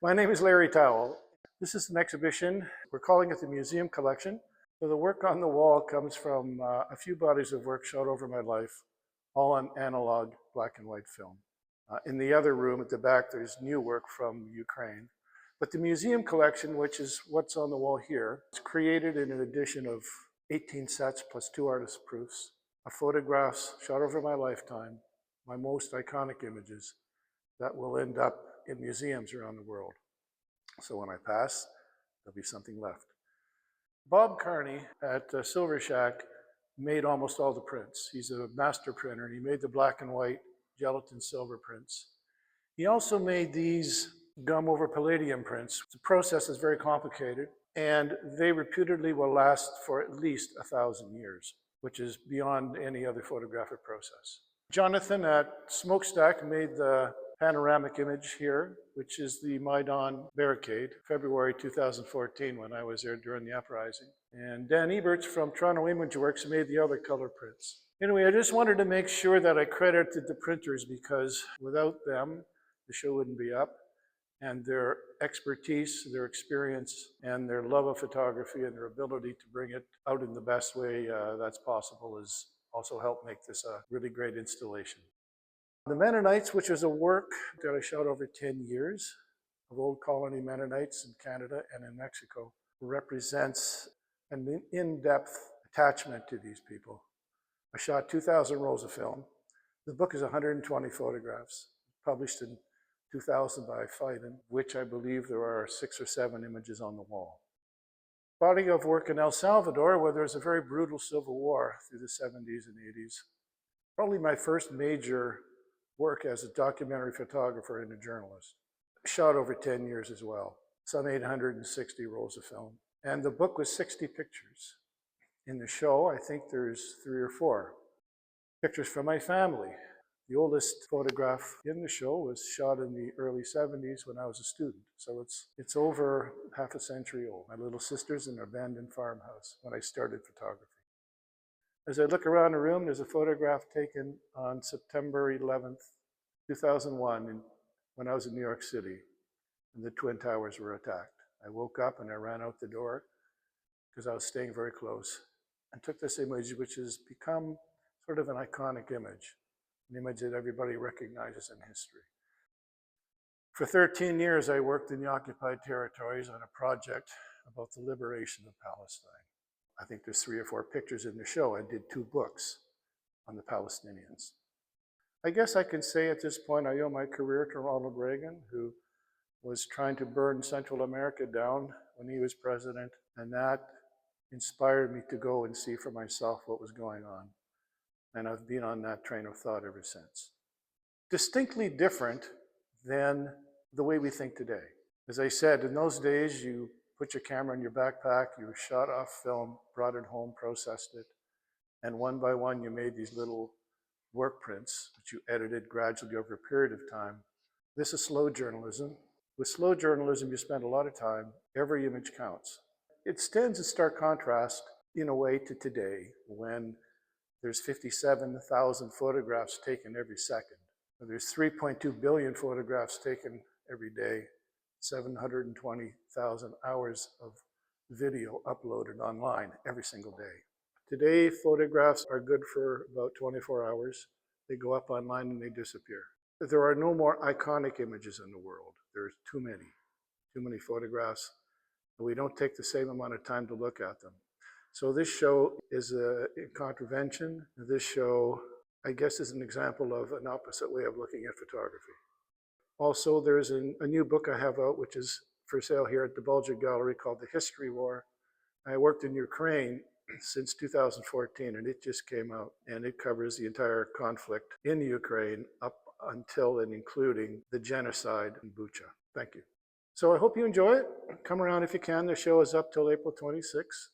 My name is Larry Towell. This is an exhibition. We're calling it the Museum Collection. So the work on the wall comes from a few bodies of work shot over my life, all on analog black and white film. In the other room at the back, there's new work from Ukraine. But the museum collection, which is what's on the wall here, is created in an edition of 18 sets plus 2 artist proofs of photographs shot over my lifetime, my most iconic images that will end up in museums around the world. So when I pass, there'll be something left. Bob Carney at Silver Shack made almost all the prints. He's a master printer, and he made the black and white gelatin silver prints. He also made these gum over palladium prints. The process is very complicated, and they reputedly will last for at least 1,000 years, which is beyond any other photographic process. Jonathan at Smokestack made the panoramic image here, which is the Maidan barricade, February 2014, when I was there during the uprising. And Dan Eberts from Toronto Image Works made the other color prints. Anyway, I just wanted to make sure that I credited the printers, because without them, the show wouldn't be up. And their expertise, their experience, and their love of photography and their ability to bring it out in the best way that's possible has also helped make this a really great installation. The Mennonites, which is a work that I shot over 10 years of old colony Mennonites in Canada and in Mexico, represents an in-depth attachment to these people. I shot 2,000 rolls of film. The book is 120 photographs, published in 2000 by Phaidon, which I believe there are 6 or 7 images on the wall. Body of work in El Salvador, where there's a very brutal civil war through the 70s and 80s. Probably my first major work as a documentary photographer and a journalist. Shot over 10 years as well, some 860 rolls of film. And the book was 60 pictures. In the show, I think there's 3 or 4. Pictures from my family. The oldest photograph in the show was shot in the early 70s when I was a student. So it's over half a century old. My little sister's in an abandoned farmhouse when I started photography. As I look around the room, there's a photograph taken on September 11th, 2001, when I was in New York City, and the Twin Towers were attacked. I woke up and I ran out the door because I was staying very close, and took this image, which has become sort of an iconic image, an image that everybody recognizes in history. For 13 years, I worked in the occupied territories on a project about the liberation of Palestine. I think there's 3 or 4 pictures in the show. I did 2 books on the Palestinians. I guess I can say at this point I owe my career to Ronald Reagan, who was trying to burn Central America down when he was president, and that inspired me to go and see for myself what was going on. And I've been on that train of thought ever since. Distinctly different than the way we think today. As I said, in those days, you put your camera in your backpack, you shot off film, brought it home, processed it, and one by one you made these little work prints, which you edited gradually over a period of time. This is slow journalism. With slow journalism, you spend a lot of time. Every image counts. It stands in stark contrast, in a way, to today, when there's 57,000 photographs taken every second. There's 3.2 billion photographs taken every day, 720,000 hours of video uploaded online every single day. Today, photographs are good for about 24 hours. They go up online and they disappear. There are no more iconic images in the world. There's too many photographs, and we don't take the same amount of time to look at them. So this show is a contravention. This show, I guess, is an example of an opposite way of looking at photography. Also, there's a new book I have out, which is for sale here at the Bulger Gallery, called The History War. I worked in Ukraine since 2014, and it just came out, and it covers the entire conflict in Ukraine up until and including the genocide in Bucha. Thank you. So I hope you enjoy it. Come around if you can. The show is up till April 26th.